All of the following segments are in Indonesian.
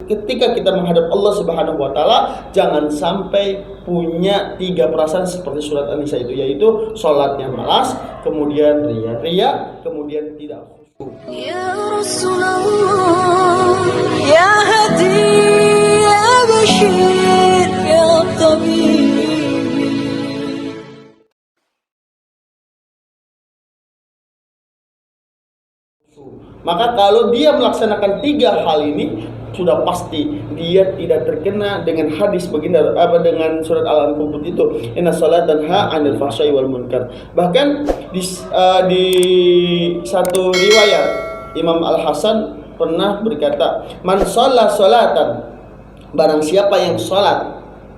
ketika kita menghadap Allah Subhanahu wa taala, jangan sampai punya 3 perasaan seperti surat An-Nisa itu, yaitu salatnya malas, kemudian riya, kemudian tidak khusyuk. Ya Rasulullah, ya Hadi, ya Bashir, ya Tabib. Maka kalau dia melaksanakan 3 hal ini, sudah pasti dia tidak terkena dengan hadis baginda dengan surat Al-Ankabut itu, inna salat tanha 'anil fahsya'i wal munkar. Bahkan di satu riwayat Imam Al-Hasan pernah berkata, man shalla salatan, barang siapa yang salat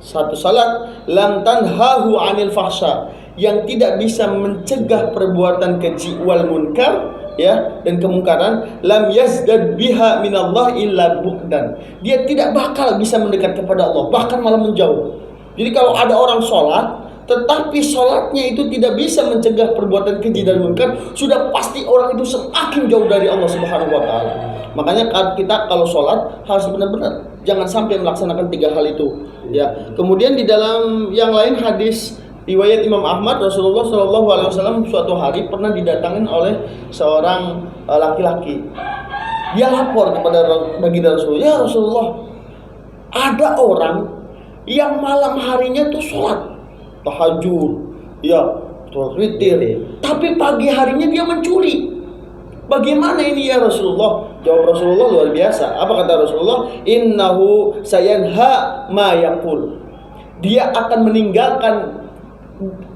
satu salat, lam tanhahu 'anil fahsya, yang tidak bisa mencegah perbuatan keji wal munkar, ya, dan kemungkaran, lam yazdad biha minallah illa bu'dan, dia tidak bakal bisa mendekat kepada Allah, bahkan malah menjauh. Jadi kalau ada orang sholat tetapi sholatnya itu tidak bisa mencegah perbuatan keji dan munkar, sudah pasti orang itu semakin jauh dari Allah Subhanahu wa taala. Makanya kita kalau sholat harus benar-benar jangan sampai melaksanakan 3 hal itu, ya. Kemudian di dalam yang lain hadis riwayat Imam Ahmad, Rasulullah SAW suatu hari pernah didatangin oleh seorang laki-laki. Dia lapor kepada baginda Rasulullah, ya Rasulullah, ada orang yang malam harinya tuh sholat tahajud, ya, sholat witir, tapi pagi harinya dia mencuri. Bagaimana ini ya Rasulullah? Jawab Rasulullah luar biasa. Apa kata Rasulullah? Innahu sayanha ma yaqul. Dia akan meninggalkan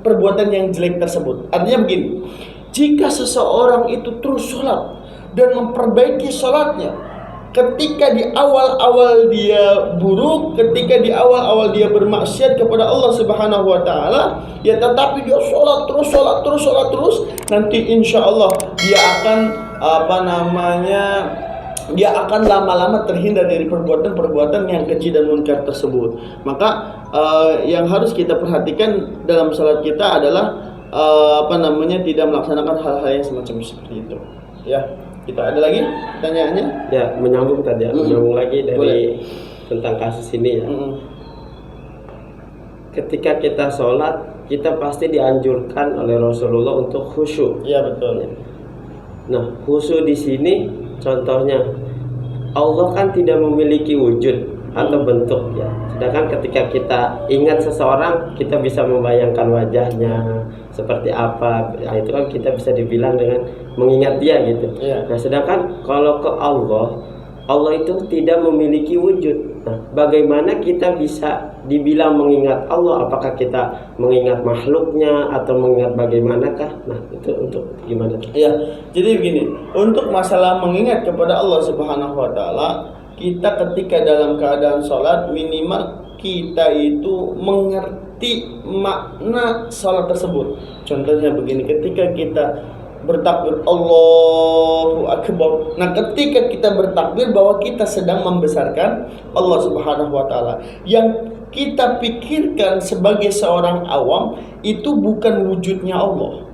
perbuatan yang jelek tersebut. Artinya begini, jika seseorang itu terus sholat dan memperbaiki sholatnya, ketika di awal-awal dia buruk, ketika di awal-awal dia bermaksiat kepada Allah Subhanahu wa taala, ya, tetapi dia sholat terus, nanti insya Allah dia akan dia akan lama-lama terhindar dari perbuatan-perbuatan yang keji dan munkar tersebut. Maka yang harus kita perhatikan dalam salat kita adalah tidak melaksanakan hal-hal yang semacam seperti itu, ya. Kita ada lagi pertanyaannya? Ya, menyambung tadi ya, menyambung lagi dari tentang kasus ini ya. Ketika kita sholat, kita pasti dianjurkan oleh Rasulullah untuk khusyuk. Iya, betul. Nah, khusyuk di sini contohnya, Allah kan tidak memiliki wujud atau bentuk ya. Sedangkan ketika kita ingat seseorang, kita bisa membayangkan wajahnya seperti apa. Nah, itu kan kita bisa dibilang dengan mengingat dia gitu. Nah, sedangkan kalau ke Allah itu tidak memiliki wujud. Nah, bagaimana kita bisa dibilang mengingat Allah? Apakah kita mengingat makhluknya atau mengingat bagaimanakah? Nah, itu untuk gimana? Ya, jadi begini, untuk masalah mengingat kepada Allah Subhanahu wa taala, kita ketika dalam keadaan sholat minimal kita itu mengerti makna sholat tersebut. Contohnya begini, ketika kita bertakbir Allahu Akbar, nah ketika kita bertakbir bahwa kita sedang membesarkan Allah Subhanahu wa taala. Yang kita pikirkan sebagai seorang awam itu bukan wujudnya Allah,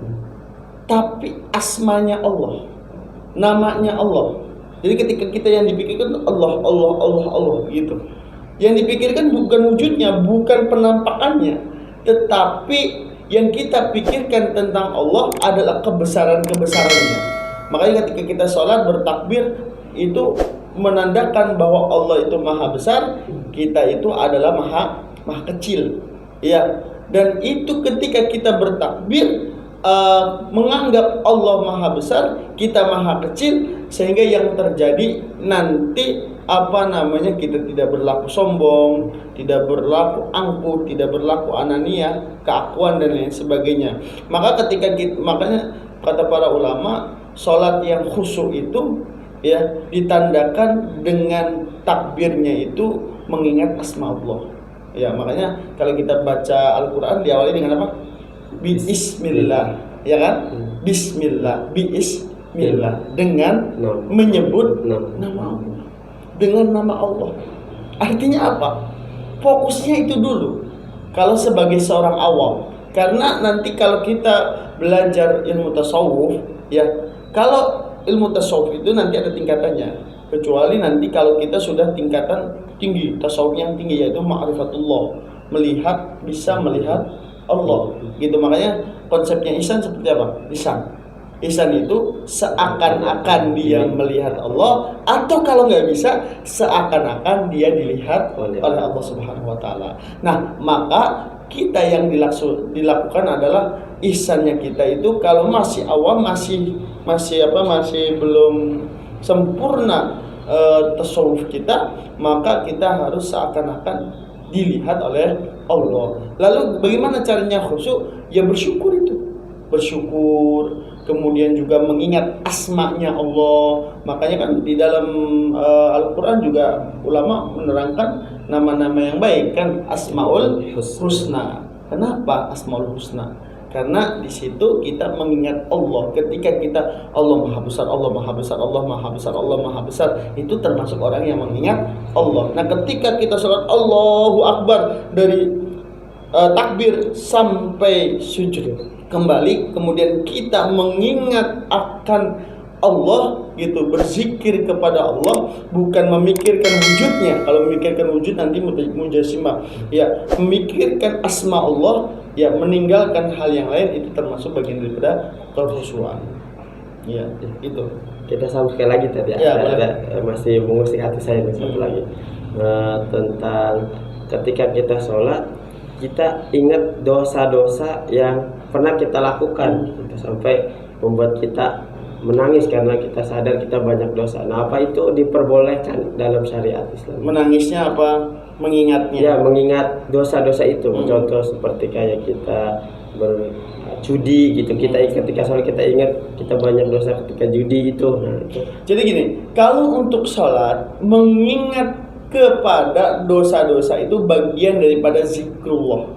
tapi asmanya Allah, namanya Allah. Jadi ketika kita yang dipikirkan Allah gitu. Yang dipikirkan bukan wujudnya, bukan penampakannya, tetapi yang kita pikirkan tentang Allah adalah kebesaran-kebesarannya. Makanya ketika kita sholat bertakbir itu menandakan bahwa Allah itu maha besar, kita itu adalah maha kecil, ya. Dan itu ketika kita bertakbir menganggap Allah maha besar, kita maha kecil, sehingga yang terjadi nanti kita tidak berlaku sombong, tidak berlaku angkuh, tidak berlaku anania, keakuan dan lain sebagainya. Makanya kata para ulama, sholat yang khusyuk itu ya ditandakan dengan takbirnya itu mengingat asma Allah. Ya, makanya kalau kita baca Al-Qur'an diawali dengan apa? Bismillah, ya kan? Bismillah, dengan menyebut nama Allah. Dengan nama Allah. Artinya apa? Fokusnya itu dulu. Kalau sebagai seorang awam, karena nanti kalau kita belajar ilmu tasawuf, ya, kalau ilmu tasawuf itu nanti ada tingkatannya. kecuali nanti kalau kita sudah tingkatan tinggi, tasawuf yang tinggi, yaitu ma'rifatullah, bisa melihat Allah gitu. Makanya konsepnya ihsan seperti apa? Ihsan itu seakan-akan dia melihat Allah, atau kalau nggak bisa seakan-akan dia dilihat oleh Allah Subhanahu wa taala. Nah, maka kita yang dilakukan adalah ihsannya kita itu kalau masih awam, masih belum sempurna tasawuf kita, maka kita harus seakan-akan dilihat oleh Allah. Lalu bagaimana caranya khusyuk? Ya bersyukur, kemudian juga mengingat asma'nya Allah. Makanya kan di dalam Al-Quran juga ulama menerangkan nama-nama yang baik kan, Asmaul Husna. Kenapa Asmaul Husna? Karena di situ kita mengingat Allah. Ketika kita Allah Maha Besar, Allah Maha Besar, Allah Maha Besar, Allah Maha Besar, itu termasuk orang yang mengingat Allah. Nah, ketika kita sholat Allahu Akbar dari takbir sampai sujud kembali, kemudian kita mengingat akan Allah gitu, berzikir kepada Allah, bukan memikirkan wujudnya. Kalau memikirkan wujud nanti mujasimah. Ya, memikirkan asma Allah, ya meninggalkan hal yang lain, itu termasuk bagian daripada kekhusyuan. Ya, itu. Kita sama sekali lagi tadi Ya, ada masih mengusik hati saya satu lagi tentang ketika kita sholat, kita ingat dosa-dosa yang pernah kita lakukan gitu, sampai membuat kita menangis karena kita sadar kita banyak dosa. Nah, apa itu diperbolehkan dalam syariat Islam? Menangisnya apa? Mengingatnya. Ya, mengingat dosa-dosa itu. Contoh seperti kayak kita berjudi gitu. Kita ketika sholat kita ingat kita banyak dosa ketika judi itu. Nah, itu. Jadi gini, kalau untuk sholat mengingat kepada dosa-dosa itu bagian daripada zikrullah.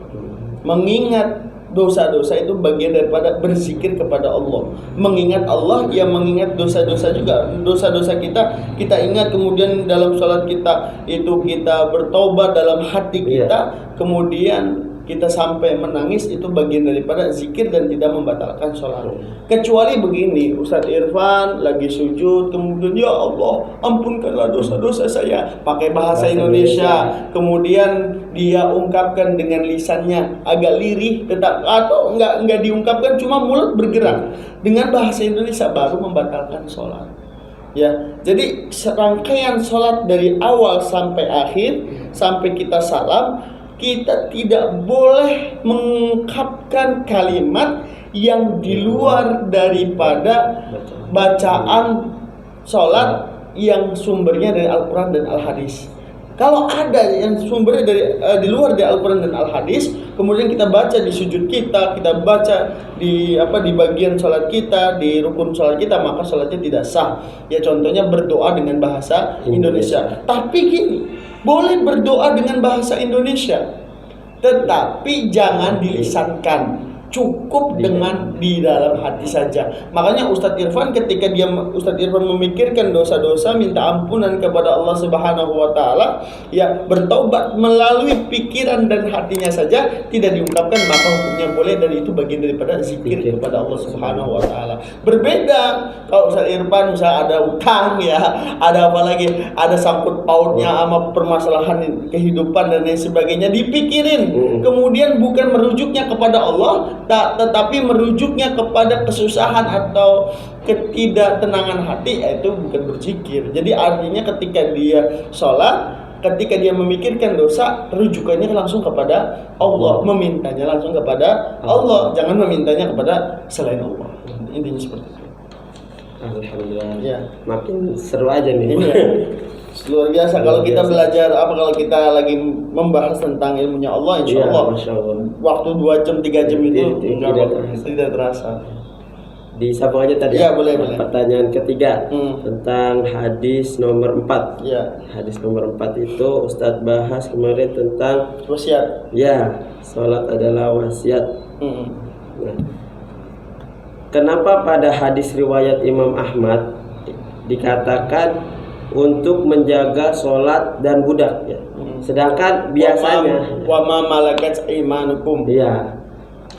Mengingat dosa-dosa itu bagian daripada berzikir kepada Allah. Mengingat Allah, ya mengingat dosa-dosa juga. Dosa-dosa kita ingat, kemudian dalam sholat kita itu kita bertobat dalam hati kita, kemudian kita sampai menangis, itu bagian daripada zikir dan tidak membatalkan sholat. Kecuali begini, Ustadz Irfan lagi sujud, kemudian ya Allah ampunkanlah dosa-dosa saya, pakai bahasa Indonesia, kemudian dia ungkapkan dengan lisannya agak lirih, atau enggak diungkapkan, cuma mulut bergerak dengan bahasa Indonesia, baru membatalkan sholat. Ya, jadi serangkaian sholat dari awal sampai akhir, sampai kita salam, kita tidak boleh mengungkapkan kalimat yang di luar daripada bacaan sholat yang sumbernya dari Al-Quran dan Al-Hadis. Kalau ada yang sumbernya dari di luar dari Al-Quran dan Al-Hadis, kemudian kita baca di sujud kita baca di bagian sholat kita, di rukun sholat kita, maka sholatnya tidak sah. Ya, contohnya berdoa dengan bahasa Indonesia. Tapi gini, boleh berdoa dengan bahasa Indonesia, tetapi jangan dilisankan, cukup dengan di dalam hati saja. Makanya Ustadz Irfan ketika Ustadz Irfan memikirkan dosa-dosa, minta ampunan kepada Allah Subhanahu wa taala, ya bertaubat melalui pikiran dan hatinya saja, tidak diungkapkan, maka hukumnya boleh, dan itu bagian daripada zikir kepada Allah Subhanahu wa taala. Berbeda kalau Ustadz Irfan misalnya ada utang, ya ada apa lagi, ada sangkut pautnya sama permasalahan kehidupan dan lain sebagainya, dipikirin, kemudian bukan merujuknya kepada Allah, tetapi merujuknya kepada kesusahan atau ketidaktenangan hati, itu bukan berzikir. Jadi artinya ketika dia sholat, ketika dia memikirkan dosa, rujukannya langsung kepada Allah, memintanya langsung kepada Allah, jangan memintanya kepada selain Allah. Intinya seperti itu. Alhamdulillah. Ya. Makin seru aja nih. Iya. Luar biasa kalau kita belajar kalau kita lagi membahas tentang ilmunya Allah, insya Allah, waktu 2 jam 3 jam itu tidak terasa. Disambung aja tadi. Ya, boleh. Pertanyaan ketiga tentang hadis nomor 4. Ya. Hadis nomor 4 itu Ustadz bahas kemarin tentang wasiat. Ya, sholat adalah wasiat. Nah, kenapa pada hadis riwayat Imam Ahmad dikatakan untuk menjaga sholat dan budak, ya. Sedangkan biasanya wa ma malakat imanukum. Iya.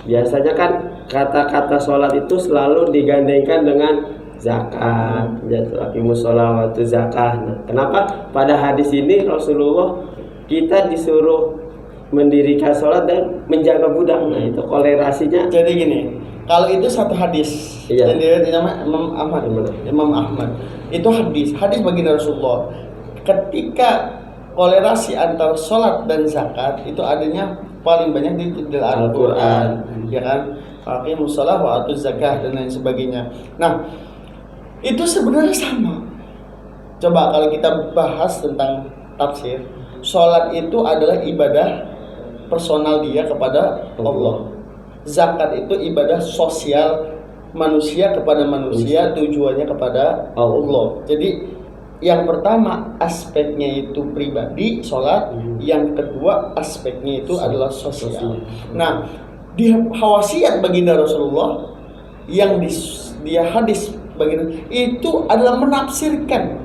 Biasanya kan kata-kata sholat itu selalu digandengkan dengan zakat, aqimus shalah wa atuz zakah. Nah, kenapa pada hadis ini Rasulullah kita disuruh mendirikan sholat dan menjaga budak? Nah, itu kolerasinya. Jadi gini, kalau itu satu hadis Iya. yang diriwayatkan nama Imam Ahmad. Imam Ahmad itu hadis baginda Rasulullah. Ketika kolerasi antara sholat dan zakat itu adanya paling banyak di dalam Al-Quran, ya kan? Aqimus shalah wa atuz zakah dan lain sebagainya. Nah, itu sebenarnya sama. Coba kalau kita bahas tentang tafsir, sholat itu adalah ibadah personal dia kepada Allah. Zakat itu ibadah sosial manusia kepada manusia, tujuannya kepada Allah. Jadi yang pertama aspeknya itu pribadi, sholat. Yang kedua aspeknya itu adalah sosial. Nah, di wasiat baginda Rasulullah yang dia hadis baginda itu adalah menafsirkan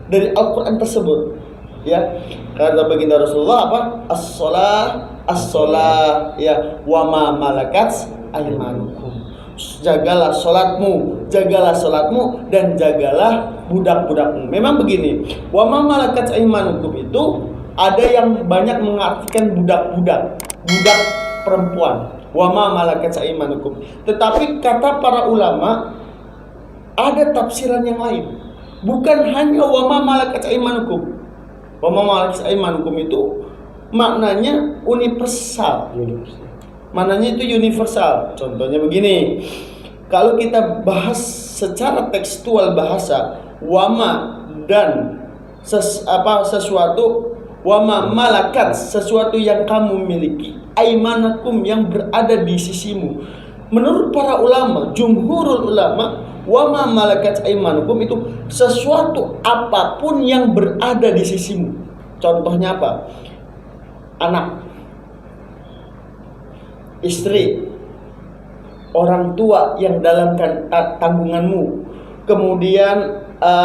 dari Al-Quran tersebut. Ya, kata baginda Rasulullah apa? As-shalah ya wa ma malakat aymanukum. Jagalah sholatmu dan jagalah budak-budakmu. Memang begini, wa ma malakat aymanukum itu ada yang banyak mengartikan budak perempuan. Wa ma malakat aymanukum. Tetapi kata para ulama ada tafsiran yang lain. Bukan hanya wa ma malakat aymanukum. Wa ma malakat aymanukum itu maknanya universal. Maknanya itu universal. Contohnya begini. Kalau kita bahas secara tekstual bahasa, wama dan sesuatu, wama malakat sesuatu yang kamu miliki, aimanakum yang berada di sisimu. Menurut para ulama, jumhurul ulama, wama malakat aimanukum itu sesuatu apapun yang berada di sisimu. Contohnya apa? Anak, istri, orang tua yang dalam tanggunganmu, kemudian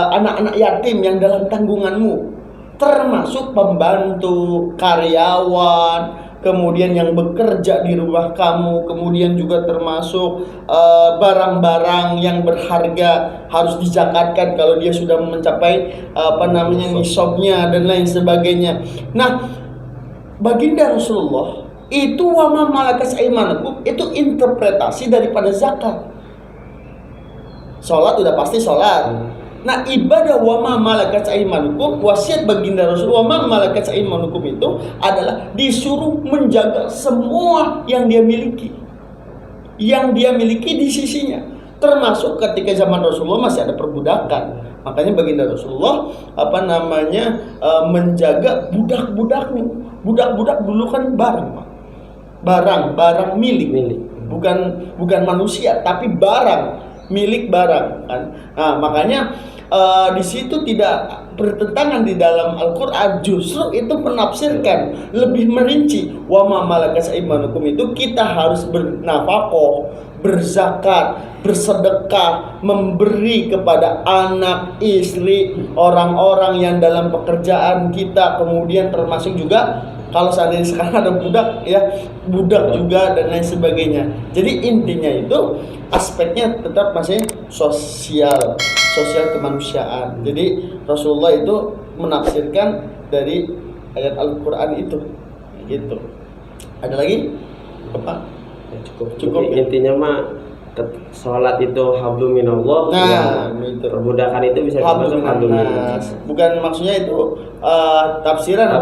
anak-anak yatim yang dalam tanggunganmu, termasuk pembantu, karyawan, kemudian yang bekerja di rumah kamu, kemudian juga termasuk barang-barang yang berharga harus dizakatkan kalau dia sudah mencapai nisabnya dan lain sebagainya. Nah, baginda Rasulullah itu wama malakas aimanukum itu interpretasi daripada zakat. Sholat udah pasti sholat. Nah, ibadah wama malakas aimanukum, wasiat baginda Rasulullah wama malakas aimanukum itu adalah disuruh menjaga semua yang dia miliki. Yang dia miliki di sisinya. Termasuk ketika zaman Rasulullah masih ada perbudakan. Makanya baginda Rasulullah menjaga budak-budaknya. Budak-budak dulu kan barang milik. Bukan manusia tapi milik barang kan. Nah, makanya di situ tidak bertentangan di dalam Al-Qur'an, justru itu menafsirkan lebih merinci wa ma malakas aimanukum itu kita harus bernafaqah, berzakat, bersedekah, memberi kepada anak, istri, orang-orang yang dalam pekerjaan kita, kemudian termasuk juga kalau seandainya sekarang ada budak juga dan lain sebagainya. Jadi intinya itu aspeknya tetap masih sosial kemanusiaan. Jadi Rasulullah itu menafsirkan dari ayat Al-Qur'an itu. Gitu. Ada lagi? Apa? Ya, cukup. Intinya mah sholat itu hablum minallah. Nah, ya, perbudakan itu bisa dimasuk hablum minallah. Bukan maksudnya itu tafsiran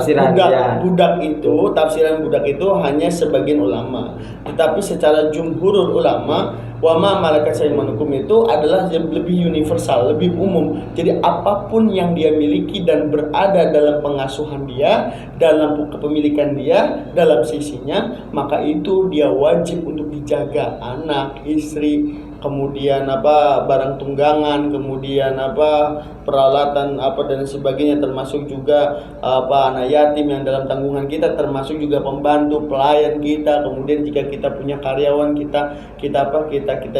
budak itu hanya sebagian ulama. Tetapi secara jumhurul ulama, wama malakat aimanukum itu adalah lebih universal, lebih umum. Jadi apapun yang dia miliki dan berada dalam pengasuhan dia, dalam kepemilikan dia, dalam sisinya, maka itu dia wajib untuk dijaga. Anak, istri, kemudian barang tunggangan, kemudian peralatan dan sebagainya, termasuk juga anak yatim yang dalam tanggungan kita, termasuk juga pembantu, pelayan kita. Kemudian jika kita punya karyawan kita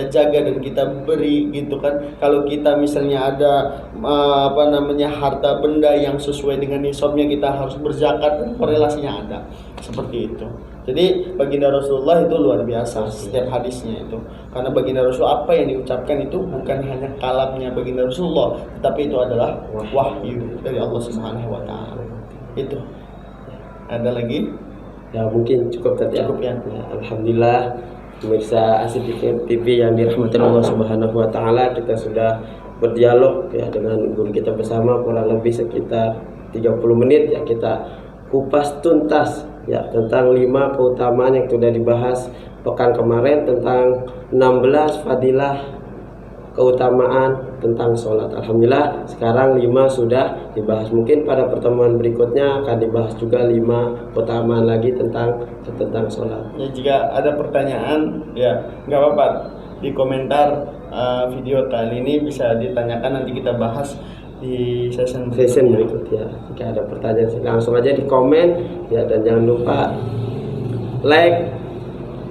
jaga dan kita beri gitu kan. Kalau kita misalnya ada harta benda yang sesuai dengan nisabnya kita harus berzakat, dan korelasinya ada seperti itu. Jadi baginda Rasulullah itu luar biasa setiap hadisnya itu, karena baginda Rasul apa yang diucapkan itu bukan hanya kalamnya baginda Rasulullah, tetapi itu adalah wahyu dari Allah Subhanahu wa taala. Itu. Ada lagi? Ya mungkin cukup tadi. Cukup ya. Alhamdulillah pemirsa Asy-Dzikir TV yang dirahmati Allah Subhanahu wa taala, kita sudah berdialog ya dengan guru kita bersama kurang lebih sekitar 30 menit ya, kita kupas tuntas ya tentang 5 keutamaan yang sudah dibahas pekan kemarin, tentang 16 fadilah keutamaan tentang sholat. Alhamdulillah sekarang 5 sudah dibahas. Mungkin pada pertemuan berikutnya akan dibahas juga 5 keutamaan lagi tentang sholat. Ya, jika ada pertanyaan ya nggak apa-apa di komentar video kali ini bisa ditanyakan, nanti kita bahas di session Berikut ya. Jika ada pertanyaan langsung aja di komen ya, dan jangan lupa like,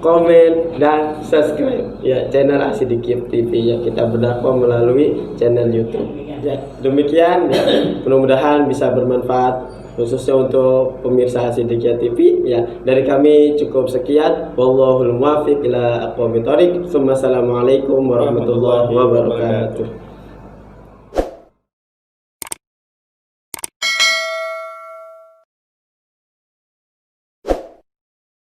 komen, dan subscribe ya channel Asy-Dzikir TV ya, kita berdakwah melalui channel YouTube ya. Demikian ya, mudah-mudahan bisa bermanfaat khususnya untuk pemirsa Asy-Dzikir TV ya. Dari kami cukup sekian, wallahul muwaffiq ila aqwamit thoriq. Assalamualaikum warahmatullahi wabarakatuh.